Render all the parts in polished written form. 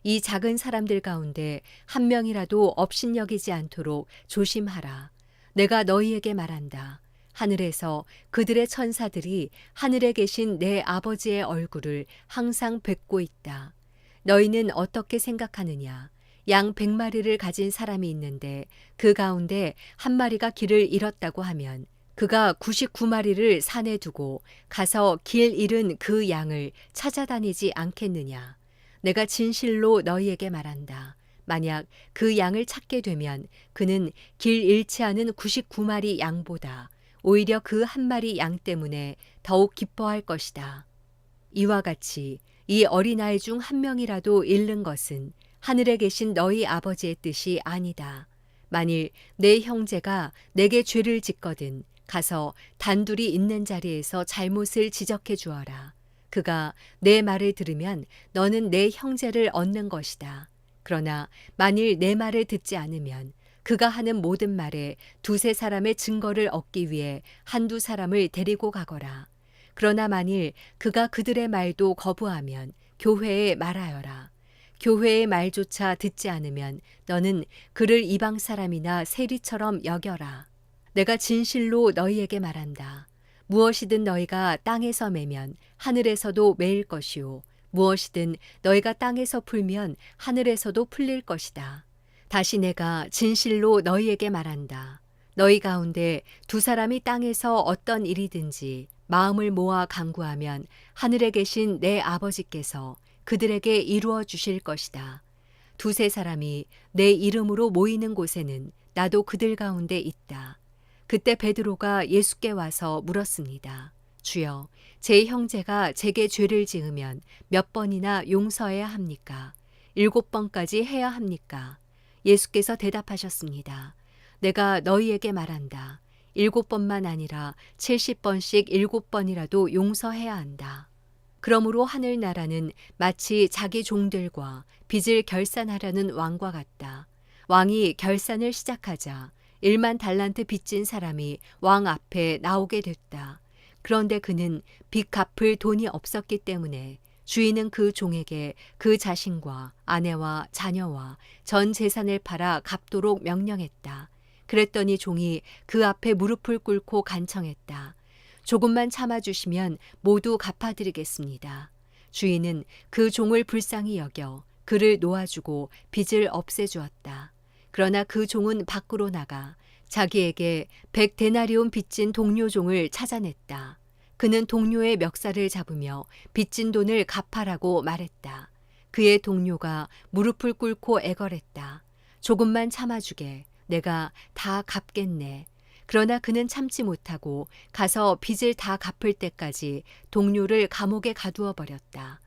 이 작은 사람들 가운데 한 명이라도 업신여기지 않도록 조심하라. 내가 너희에게 말한다. 하늘에서 그들의 천사들이 하늘에 계신 내 아버지의 얼굴을 항상 뵙고 있다. 너희는 어떻게 생각하느냐? 양 100마리를 가진 사람이 있는데 그 가운데 한 마리가 길을 잃었다고 하면 그가 99마리를 산에 두고 가서 길 잃은 그 양을 찾아다니지 않겠느냐? 내가 진실로 너희에게 말한다. 만약 그 양을 찾게 되면 그는 길 잃지 않은 99마리 양보다 오히려 그 한 마리 양 때문에 더욱 기뻐할 것이다. 이와 같이 이 어린아이 중 한 명이라도 잃는 것은 하늘에 계신 너희 아버지의 뜻이 아니다. 만일 내 형제가 내게 죄를 짓거든 가서 단둘이 있는 자리에서 잘못을 지적해 주어라. 그가 내 말을 들으면 너는 내 형제를 얻는 것이다. 그러나 만일 내 말을 듣지 않으면 그가 하는 모든 말에 두세 사람의 증거를 얻기 위해 한두 사람을 데리고 가거라. 그러나 만일 그가 그들의 말도 거부하면 교회에 말하여라. 교회의 말조차 듣지 않으면 너는 그를 이방 사람이나 세리처럼 여겨라. 내가 진실로 너희에게 말한다. 무엇이든 너희가 땅에서 매면 하늘에서도 매일 것이요. 무엇이든 너희가 땅에서 풀면 하늘에서도 풀릴 것이다. 다시 내가 진실로 너희에게 말한다. 너희 가운데 두 사람이 땅에서 어떤 일이든지 마음을 모아 간구하면 하늘에 계신 내 아버지께서 그들에게 이루어 주실 것이다. 두세 사람이 내 이름으로 모이는 곳에는 나도 그들 가운데 있다. 그때 베드로가 예수께 와서 물었습니다. 주여, 제 형제가 제게 죄를 지으면 몇 번이나 용서해야 합니까? 7번까지 해야 합니까? 예수께서 대답하셨습니다. 내가 너희에게 말한다. 7번만 아니라 70번씩 7번이라도 용서해야 한다. 그러므로 하늘나라는 마치 자기 종들과 빚을 결산하려는 왕과 같다. 왕이 결산을 시작하자 1만 달란트 빚진 사람이 왕 앞에 나오게 됐다. 그런데 그는 빚 갚을 돈이 없었기 때문에 주인은 그 종에게 그 자신과 아내와 자녀와 전 재산을 팔아 갚도록 명령했다. 그랬더니 종이 그 앞에 무릎을 꿇고 간청했다. 조금만 참아주시면 모두 갚아드리겠습니다. 주인은 그 종을 불쌍히 여겨 그를 놓아주고 빚을 없애주었다. 그러나 그 종은 밖으로 나가 자기에게 100데나리온 빚진 동료 종을 찾아냈다. 그는 동료의 멱살을 잡으며 빚진 돈을 갚아라고 말했다. 그의 동료가 무릎을 꿇고 애걸했다. 조금만 참아주게. 내가 다 갚겠네. 그러나 그는 참지 못하고 가서 빚을 다 갚을 때까지 동료를 감옥에 가두어 버렸다.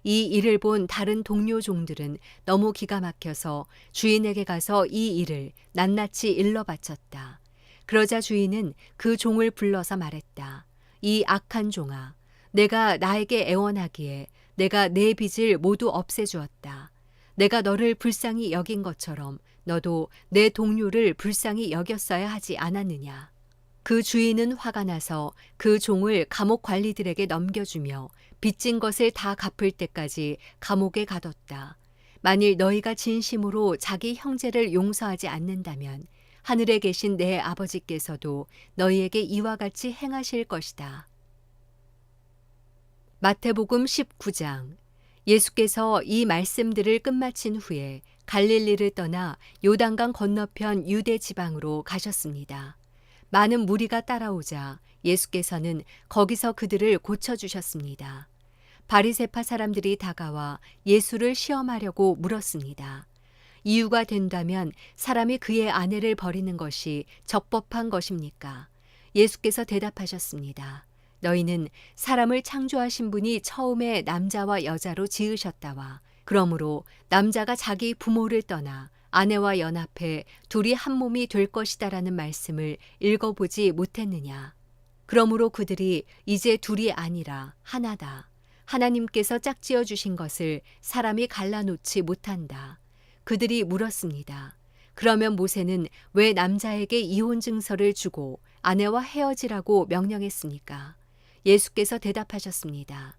이 일을 본 다른 동료 종들은 너무 기가 막혀서 주인에게 가서 이 일을 낱낱이 일러 바쳤다. 그러자 주인은 그 종을 불러서 말했다. 이 악한 종아, 내가 나에게 애원하기에 내가 내 빚을 모두 없애주었다. 내가 너를 불쌍히 여긴 것처럼 너도 내 동료를 불쌍히 여겼어야 하지 않았느냐. 그 주인은 화가 나서 그 종을 감옥 관리들에게 넘겨주며 빚진 것을 다 갚을 때까지 감옥에 가뒀다. 만일 너희가 진심으로 자기 형제를 용서하지 않는다면 하늘에 계신 내 아버지께서도 너희에게 이와 같이 행하실 것이다. 마태복음 19장. 예수께서 이 말씀들을 끝마친 후에 갈릴리를 떠나 요단강 건너편 유대 지방으로 가셨습니다. 많은 무리가 따라오자 예수께서는 거기서 그들을 고쳐주셨습니다. 바리새파 사람들이 다가와 예수를 시험하려고 물었습니다. 이유가 된다면 사람이 그의 아내를 버리는 것이 적법한 것입니까? 예수께서 대답하셨습니다. 너희는 사람을 창조하신 분이 처음에 남자와 여자로 지으셨다와 그러므로 남자가 자기 부모를 떠나 아내와 연합해 둘이 한 몸이 될 것이다라는 말씀을 읽어보지 못했느냐. 그러므로 그들이 이제 둘이 아니라 하나다. 하나님께서 짝지어 주신 것을 사람이 갈라놓지 못한다. 그들이 물었습니다. 그러면 모세는 왜 남자에게 이혼 증서를 주고 아내와 헤어지라고 명령했습니까? 예수께서 대답하셨습니다.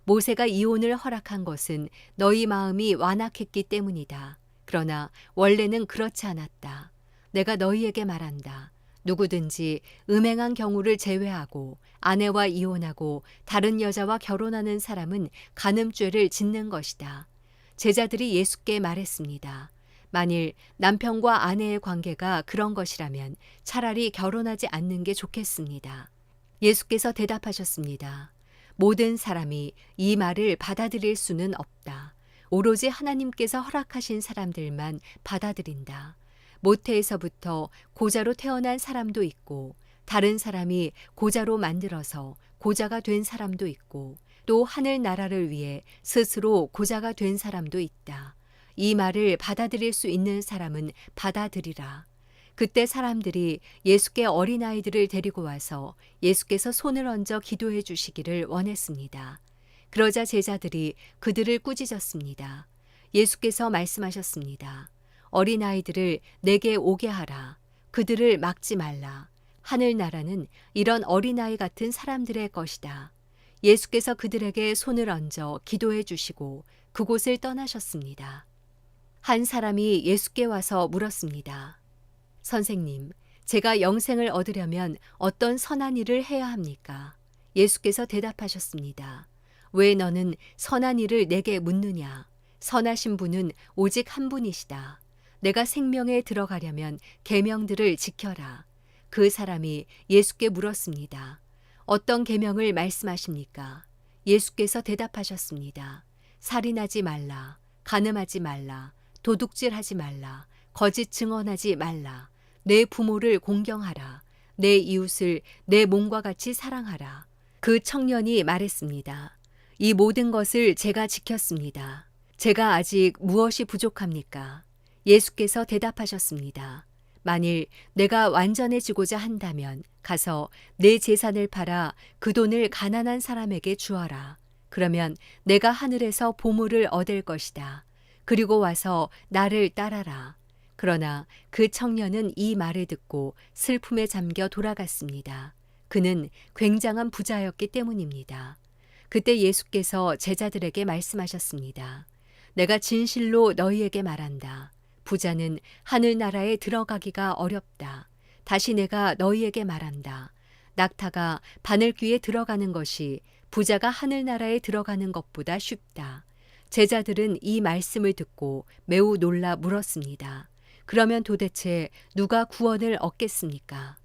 모세가 이혼을 허락한 것은 너희 마음이 완악했기 때문이다. 그러나 원래는 그렇지 않았다. 내가 너희에게 말한다. 누구든지 음행한 경우를 제외하고 아내와 이혼하고 다른 여자와 결혼하는 사람은 간음죄를 짓는 것이다. 제자들이 예수께 말했습니다. 만일 남편과 아내의 관계가 그런 것이라면 차라리 결혼하지 않는 게 좋겠습니다. 예수께서 대답하셨습니다. 모든 사람이 이 말을 받아들일 수는 없다. 오로지 하나님께서 허락하신 사람들만 받아들인다. 모태에서부터 고자로 태어난 사람도 있고 다른 사람이 고자로 만들어서 고자가 된 사람도 있고 또 하늘 나라를 위해 스스로 고자가 된 사람도 있다. 이 말을 받아들일 수 있는 사람은 받아들이라. 그때 사람들이 예수께 어린아이들을 데리고 와서 예수께서 손을 얹어 기도해 주시기를 원했습니다. 그러자 제자들이 그들을 꾸짖었습니다. 예수께서 말씀하셨습니다. 어린아이들을 내게 오게 하라. 그들을 막지 말라. 하늘나라는 이런 어린아이 같은 사람들의 것이다. 예수께서 그들에게 손을 얹어 기도해 주시고 그곳을 떠나셨습니다. 한 사람이 예수께 와서 물었습니다. 선생님, 제가 영생을 얻으려면 어떤 선한 일을 해야 합니까? 예수께서 대답하셨습니다. 왜 너는 선한 일을 내게 묻느냐? 선하신 분은 오직 한 분이시다. 내가 생명에 들어가려면 계명들을 지켜라. 그 사람이 예수께 물었습니다. 어떤 계명을 말씀하십니까? 예수께서 대답하셨습니다. 살인하지 말라, 간음하지 말라, 도둑질하지 말라, 거짓 증언하지 말라, 내 부모를 공경하라, 내 이웃을 내 몸과 같이 사랑하라. 그 청년이 말했습니다. 이 모든 것을 제가 지켰습니다. 제가 아직 무엇이 부족합니까? 예수께서 대답하셨습니다. 만일 내가 완전해지고자 한다면 가서 내 재산을 팔아 그 돈을 가난한 사람에게 주어라. 그러면 내가 하늘에서 보물을 얻을 것이다. 그리고 와서 나를 따라라. 그러나 그 청년은 이 말을 듣고 슬픔에 잠겨 돌아갔습니다. 그는 굉장한 부자였기 때문입니다. 그때 예수께서 제자들에게 말씀하셨습니다. 내가 진실로 너희에게 말한다. 부자는 하늘나라에 들어가기가 어렵다. 다시 내가 너희에게 말한다. 낙타가 바늘귀에 들어가는 것이 부자가 하늘나라에 들어가는 것보다 쉽다. 제자들은 이 말씀을 듣고 매우 놀라 물었습니다. 그러면 도대체 누가 구원을 얻겠습니까?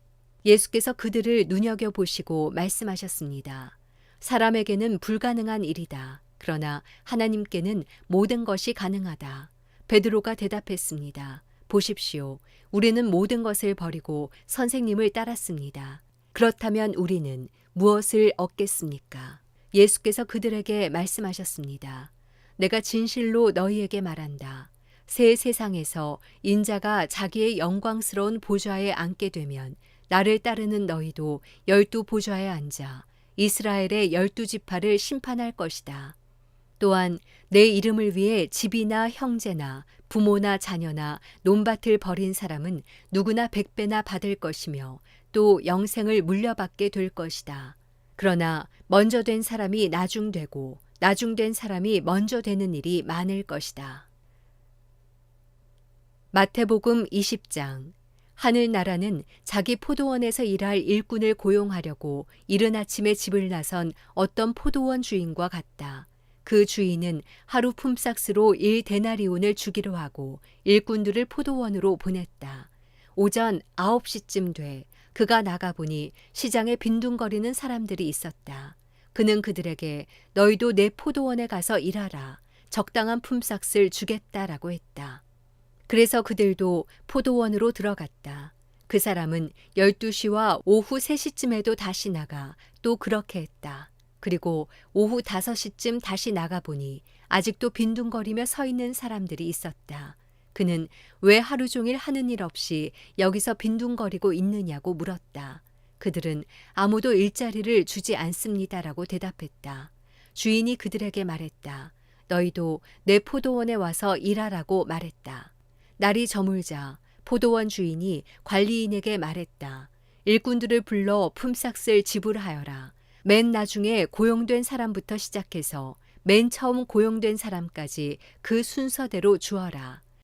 예수께서 그들을 눈여겨보시고 말씀하셨습니다. 사람에게는 불가능한 일이다. 그러나 하나님께는 모든 것이 가능하다. 베드로가 대답했습니다. 보십시오. 우리는 모든 것을 버리고 선생님을 따랐습니다. 그렇다면 우리는 무엇을 얻겠습니까? 예수께서 그들에게 말씀하셨습니다. 내가 진실로 너희에게 말한다. 새 세상에서 인자가 자기의 영광스러운 보좌에 앉게 되면 나를 따르는 너희도 12 보좌에 앉아 이스라엘의 12지파를 심판할 것이다. 또한 내 이름을 위해 집이나 형제나 부모나 자녀나 논밭을 버린 사람은 누구나 100배나 받을 것이며 또 영생을 물려받게 될 것이다. 그러나 먼저 된 사람이 나중되고 나중된 사람이 먼저 되는 일이 많을 것이다. 마태복음 20장. 하늘나라는 자기 포도원에서 일할 일꾼을 고용하려고 이른 아침에 집을 나선 어떤 포도원 주인과 같다. 그 주인은 하루 품삯으로 1데나리온을 주기로 하고 일꾼들을 포도원으로 보냈다. 오전 9시쯤 돼 그가 나가보니 시장에 빈둥거리는 사람들이 있었다. 그는 그들에게 너희도 내 포도원에 가서 일하라. 적당한 품삯을 주겠다라고 했다. 그래서 그들도 포도원으로 들어갔다. 그 사람은 12시와 오후 3시쯤에도 다시 나가 또 그렇게 했다. 그리고 오후 5시쯤 다시 나가보니 아직도 빈둥거리며 서 있는 사람들이 있었다. 그는 왜 하루 종일 하는 일 없이 여기서 빈둥거리고 있느냐고 물었다. 그들은 아무도 일자리를 주지 않습니다라고 대답했다. 주인이 그들에게 말했다. 너희도 내 포도원에 와서 일하라고 말했다. 날이 저물자 포도원 주인이 관리인에게 말했다. 일꾼들을 불러 품삯을 지불하여라. 맨 나중에 고용된 사람부터 시작해서 맨 처음 고용된 사람까지 그 순서대로 주어라.